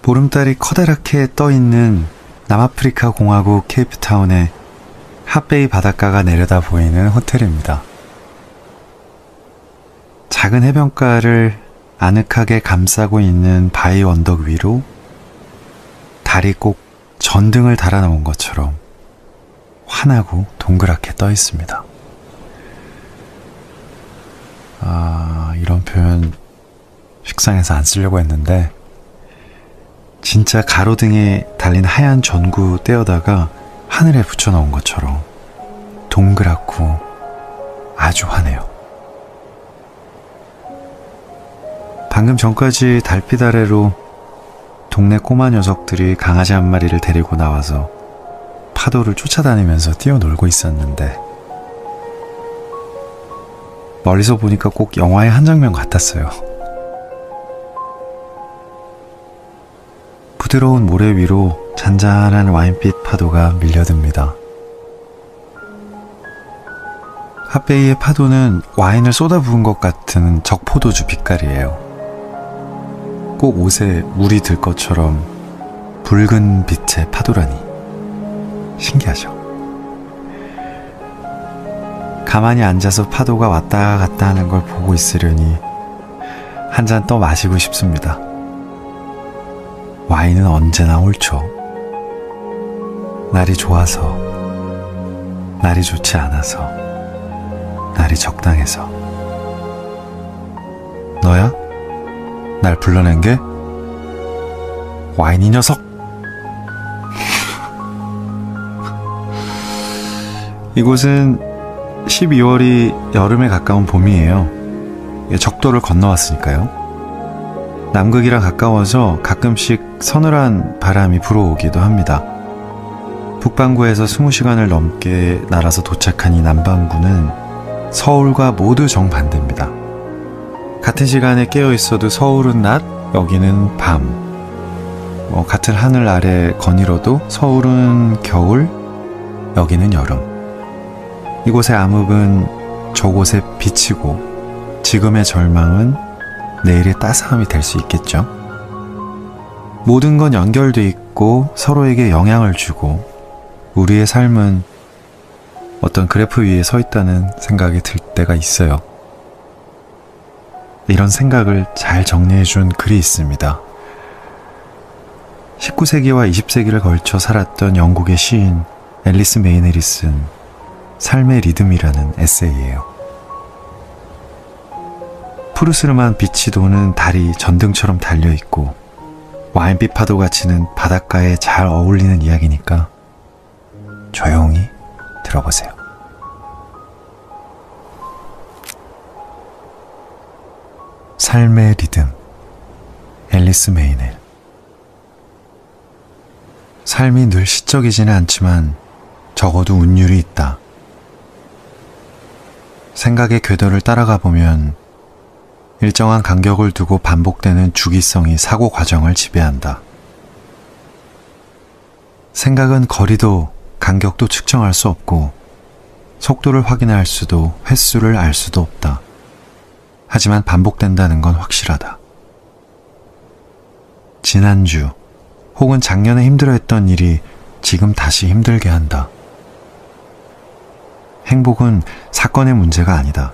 보름달이 커다랗게 떠있는 남아프리카 공화국 케이프타운의 핫베이 바닷가가 내려다 보이는 호텔입니다. 작은 해변가를 아늑하게 감싸고 있는 바위 언덕 위로 달이 꼭 전등을 달아놓은 것처럼 환하고 동그랗게 떠 있습니다. 이런 표현 식상해서 안 쓰려고 했는데 진짜 가로등에 달린 하얀 전구 떼어다가 하늘에 붙여놓은 것처럼 동그랗고 아주 환해요. 방금 전까지 달빛 아래로 동네 꼬마 녀석들이 강아지 한 마리를 데리고 나와서 파도를 쫓아다니면서 뛰어놀고 있었는데 멀리서 보니까 꼭 영화의 한 장면 같았어요. 부드러운 모래 위로 잔잔한 와인빛 파도가 밀려듭니다. 핫베이의 파도는 와인을 쏟아부은 것 같은 적포도주 빛깔이에요. 꼭 옷에 물이 들 것처럼 붉은 빛의 파도라니 신기하죠. 가만히 앉아서 파도가 왔다 갔다 하는 걸 보고 있으려니 한 잔 더 마시고 싶습니다. 와인은 언제나 옳죠. 날이 좋아서, 날이 좋지 않아서, 날이 적당해서. 너야? 날 불러낸 게? 와인 이 녀석! 이곳은 12월이 여름에 가까운 봄이에요. 적도를 건너왔으니까요. 남극이랑 가까워서 가끔씩 서늘한 바람이 불어오기도 합니다. 북반구에서 20시간을 넘게 날아서 도착한 이 남반구는 서울과 모두 정반대입니다. 같은 시간에 깨어있어도 서울은 낮, 여기는 밤. 같은 하늘 아래 거닐어도 서울은 겨울, 여기는 여름. 이곳의 암흑은 저곳에 비치고 지금의 절망은 내일의 따스함이 될 수 있겠죠. 모든 건 연결돼 있고 서로에게 영향을 주고 우리의 삶은 어떤 그래프 위에 서 있다는 생각이 들 때가 있어요. 이런 생각을 잘 정리해준 글이 있습니다. 19세기와 20세기를 걸쳐 살았던 영국의 시인 앨리스 메이넬이 쓴 삶의 리듬이라는 에세이예요. 푸르스름한 빛이 도는 달이 전등처럼 달려있고 와인빛 파도가 치는 바닷가에 잘 어울리는 이야기니까 조용히 들어보세요. 삶의 리듬, 앨리스 메이넬. 삶이 늘 시적이지는 않지만 적어도 운율이 있다. 생각의 궤도를 따라가 보면 일정한 간격을 두고 반복되는 주기성이 사고 과정을 지배한다. 생각은 거리도 간격도 측정할 수 없고 속도를 확인할 수도 횟수를 알 수도 없다. 하지만 반복된다는 건 확실하다. 지난주 혹은 작년에 힘들어했던 일이 지금 다시 힘들게 한다. 행복은 사건의 문제가 아니다.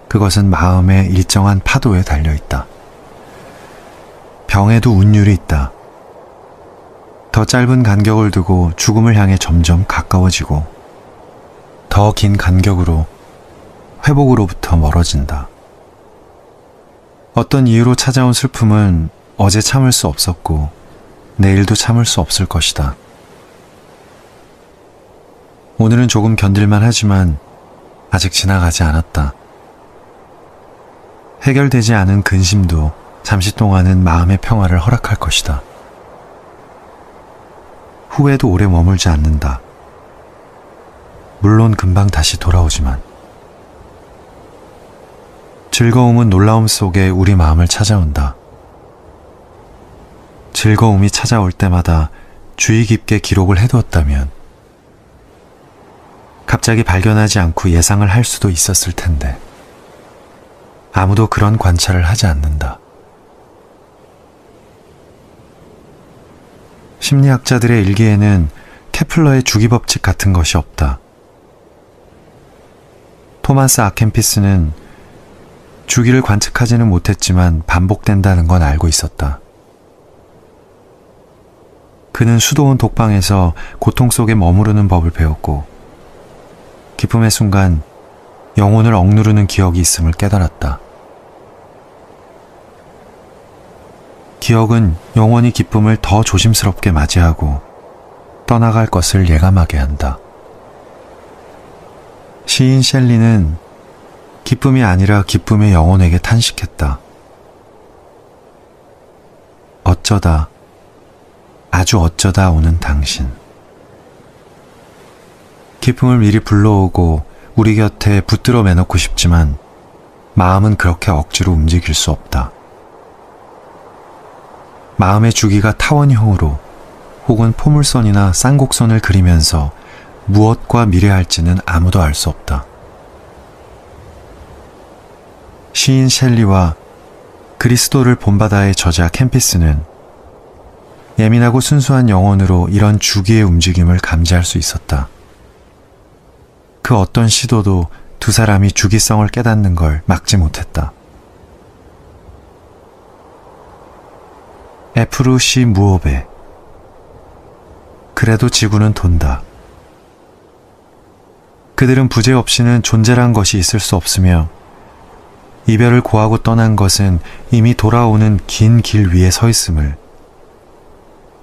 그것은 마음의 일정한 파도에 달려있다. 병에도 운율이 있다. 더 짧은 간격을 두고 죽음을 향해 점점 가까워지고 더 긴 간격으로 회복으로부터 멀어진다. 어떤 이유로 찾아온 슬픔은 어제 참을 수 없었고 내일도 참을 수 없을 것이다. 오늘은 조금 견딜만 하지만 아직 지나가지 않았다. 해결되지 않은 근심도 잠시 동안은 마음의 평화를 허락할 것이다. 후회도 오래 머물지 않는다. 물론 금방 다시 돌아오지만 즐거움은 놀라움 속에 우리 마음을 찾아온다. 즐거움이 찾아올 때마다 주의 깊게 기록을 해두었다면 갑자기 발견하지 않고 예상을 할 수도 있었을 텐데 아무도 그런 관찰을 하지 않는다. 심리학자들의 일기에는 케플러의 주기법칙 같은 것이 없다. 토마스 아켄피스는 주기를 관측하지는 못했지만 반복된다는 건 알고 있었다. 그는 수도원 독방에서 고통 속에 머무르는 법을 배웠고 기쁨의 순간 영혼을 억누르는 기억이 있음을 깨달았다. 기억은 영원히 기쁨을 더 조심스럽게 맞이하고 떠나갈 것을 예감하게 한다. 시인 셸리는 기쁨이 아니라 기쁨의 영혼에게 탄식했다. 어쩌다, 아주 어쩌다 오는 당신. 기쁨을 미리 불러오고 우리 곁에 붙들어 매놓고 싶지만 마음은 그렇게 억지로 움직일 수 없다. 마음의 주기가 타원형으로 혹은 포물선이나 쌍곡선을 그리면서 무엇과 미래할지는 아무도 알 수 없다. 시인 셸리와 그리스도를 본바다의 저자 캠피스는 예민하고 순수한 영혼으로 이런 주기의 움직임을 감지할 수 있었다. 그 어떤 시도도 두 사람이 주기성을 깨닫는 걸 막지 못했다. 에프루 시 무오베. 그래도 지구는 돈다. 그들은 부재 없이는 존재란 것이 있을 수 없으며 이별을 고하고 떠난 것은 이미 돌아오는 긴 길 위에 서 있음을,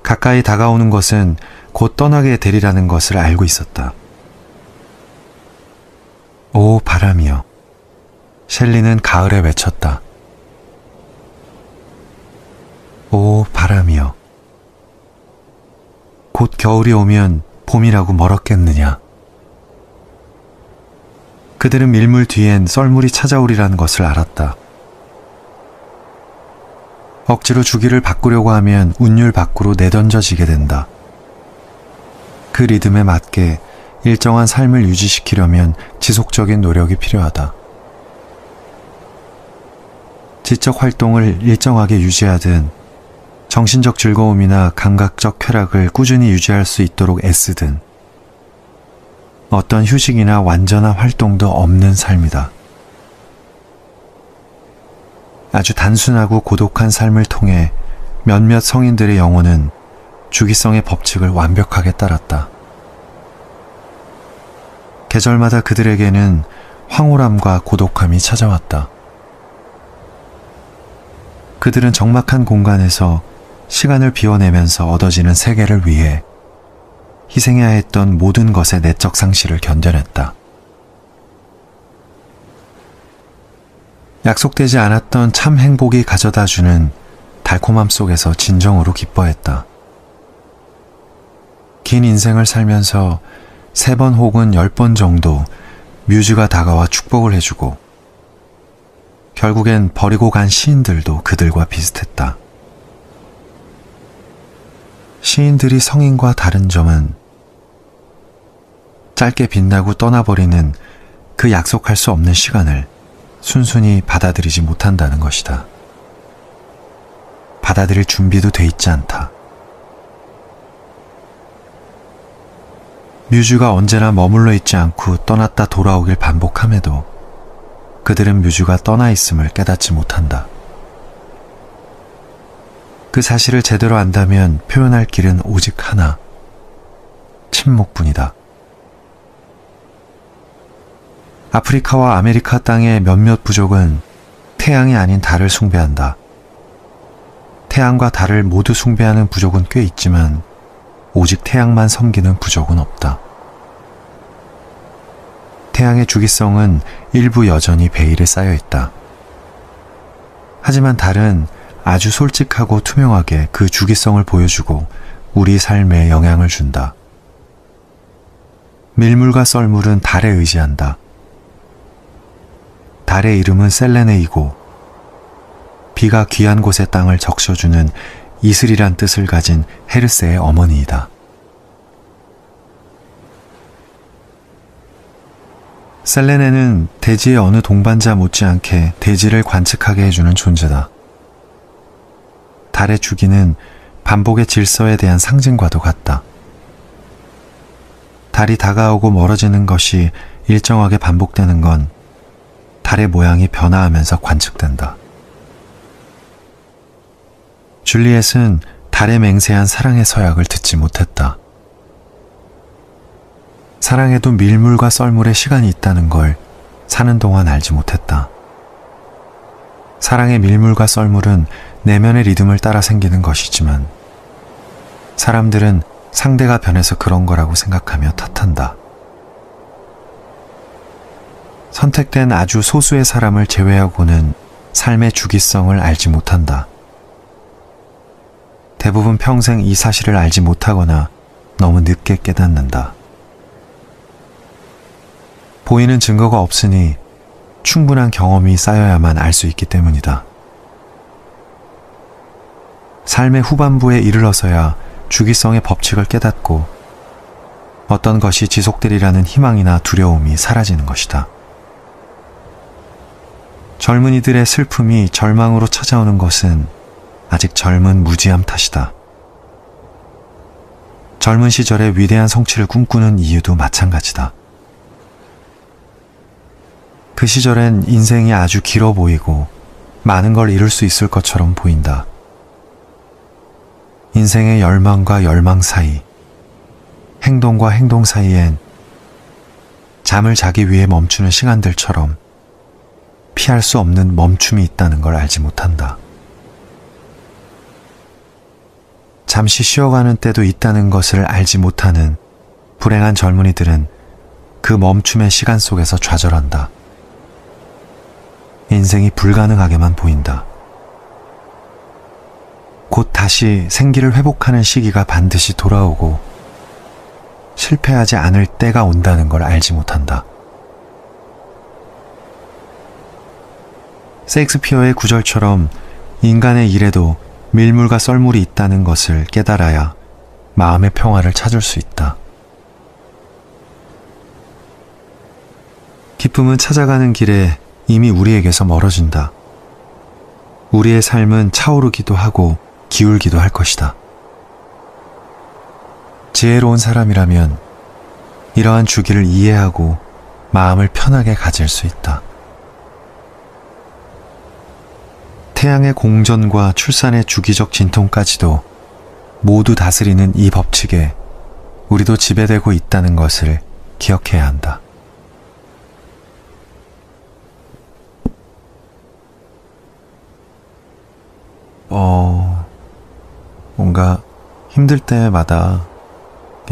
가까이 다가오는 것은 곧 떠나게 되리라는 것을 알고 있었다. 오 바람이여. 셸리는 가을에 외쳤다. 오 바람이여. 곧 겨울이 오면 봄이라고 멀었겠느냐. 그들은 밀물 뒤엔 썰물이 찾아오리라는 것을 알았다. 억지로 주기를 바꾸려고 하면 운율 밖으로 내던져지게 된다. 그 리듬에 맞게 일정한 삶을 유지시키려면 지속적인 노력이 필요하다. 지적 활동을 일정하게 유지하든 정신적 즐거움이나 감각적 쾌락을 꾸준히 유지할 수 있도록 애쓰든 어떤 휴식이나 완전한 활동도 없는 삶이다. 아주 단순하고 고독한 삶을 통해 몇몇 성인들의 영혼은 주기성의 법칙을 완벽하게 따랐다. 계절마다 그들에게는 황홀함과 고독함이 찾아왔다. 그들은 적막한 공간에서 시간을 비워내면서 얻어지는 세계를 위해 희생해야 했던 모든 것의 내적 상실을 견뎌냈다. 약속되지 않았던 참 행복이 가져다주는 달콤함 속에서 진정으로 기뻐했다. 긴 인생을 살면서 3번 혹은 10번 정도 뮤즈가 다가와 축복을 해주고 결국엔 버리고 간 시인들도 그들과 비슷했다. 시인들이 성인과 다른 점은 짧게 빛나고 떠나버리는 그 약속할 수 없는 시간을 순순히 받아들이지 못한다는 것이다. 받아들일 준비도 돼 있지 않다. 뮤즈가 언제나 머물러 있지 않고 떠났다 돌아오길 반복함에도 그들은 뮤즈가 떠나 있음을 깨닫지 못한다. 그 사실을 제대로 안다면 표현할 길은 오직 하나, 침묵뿐이다. 아프리카와 아메리카 땅의 몇몇 부족은 태양이 아닌 달을 숭배한다. 태양과 달을 모두 숭배하는 부족은 꽤 있지만 오직 태양만 섬기는 부족은 없다. 태양의 주기성은 일부 여전히 베일에 쌓여 있다. 하지만 달은 아주 솔직하고 투명하게 그 주기성을 보여주고 우리 삶에 영향을 준다. 밀물과 썰물은 달에 의지한다. 달의 이름은 셀레네이고 비가 귀한 곳의 땅을 적셔주는 이슬이란 뜻을 가진 헤르세의 어머니이다. 셀레네는 대지의 어느 동반자 못지않게 대지를 관측하게 해주는 존재다. 달의 주기는 반복의 질서에 대한 상징과도 같다. 달이 다가오고 멀어지는 것이 일정하게 반복되는 건 달의 모양이 변화하면서 관측된다. 줄리엣은 달의 맹세한 사랑의 서약을 듣지 못했다. 사랑에도 밀물과 썰물의 시간이 있다는 걸 사는 동안 알지 못했다. 사랑의 밀물과 썰물은 내면의 리듬을 따라 생기는 것이지만 사람들은 상대가 변해서 그런 거라고 생각하며 탓한다. 선택된 아주 소수의 사람을 제외하고는 삶의 주기성을 알지 못한다. 대부분 평생 이 사실을 알지 못하거나 너무 늦게 깨닫는다. 보이는 증거가 없으니 충분한 경험이 쌓여야만 알 수 있기 때문이다. 삶의 후반부에 이르러서야 주기성의 법칙을 깨닫고 어떤 것이 지속되리라는 희망이나 두려움이 사라지는 것이다. 젊은이들의 슬픔이 절망으로 찾아오는 것은 아직 젊은 무지함 탓이다. 젊은 시절에 위대한 성취를 꿈꾸는 이유도 마찬가지다. 그 시절엔 인생이 아주 길어 보이고 많은 걸 이룰 수 있을 것처럼 보인다. 인생의 열망과 열망 사이, 행동과 행동 사이엔 잠을 자기 위해 멈추는 시간들처럼 피할 수 없는 멈춤이 있다는 걸 알지 못한다. 잠시 쉬어가는 때도 있다는 것을 알지 못하는 불행한 젊은이들은 그 멈춤의 시간 속에서 좌절한다. 인생이 불가능하게만 보인다. 곧 다시 생기를 회복하는 시기가 반드시 돌아오고 실패하지 않을 때가 온다는 걸 알지 못한다. 셰익스피어의 구절처럼 인간의 일에도 밀물과 썰물이 있다는 것을 깨달아야 마음의 평화를 찾을 수 있다. 기쁨은 찾아가는 길에 이미 우리에게서 멀어진다. 우리의 삶은 차오르기도 하고 기울기도 할 것이다. 지혜로운 사람이라면 이러한 주기를 이해하고 마음을 편하게 가질 수 있다. 태양의 공전과 출산의 주기적 진통까지도 모두 다스리는 이 법칙에 우리도 지배되고 있다는 것을 기억해야 한다. 뭔가 힘들 때마다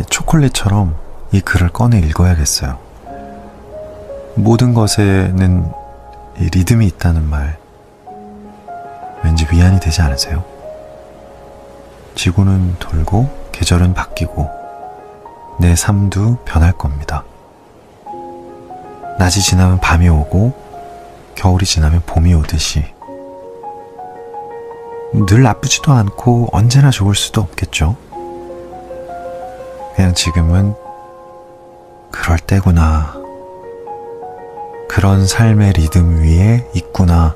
초콜릿처럼 이 글을 꺼내 읽어야겠어요. 모든 것에는 이 리듬이 있다는 말, 왠지 위안이 되지 않으세요? 지구는 돌고 계절은 바뀌고 내 삶도 변할 겁니다. 낮이 지나면 밤이 오고 겨울이 지나면 봄이 오듯이 늘 나쁘지도 않고 언제나 좋을 수도 없겠죠. 그냥 지금은 그럴 때구나. 그런 삶의 리듬 위에 있구나.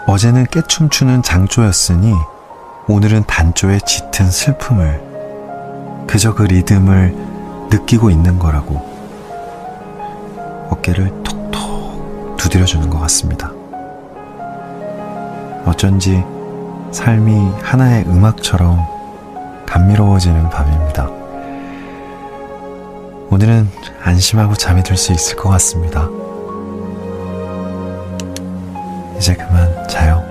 어제는 깨춤추는 장조였으니 오늘은 단조의 짙은 슬픔을, 그저 그 리듬을 느끼고 있는 거라고 어깨를 톡톡 두드려주는 것 같습니다. 어쩐지 삶이 하나의 음악처럼 감미로워지는 밤입니다. 오늘은 안심하고 잠이 들 수 있을 것 같습니다. 이제 그만 자요.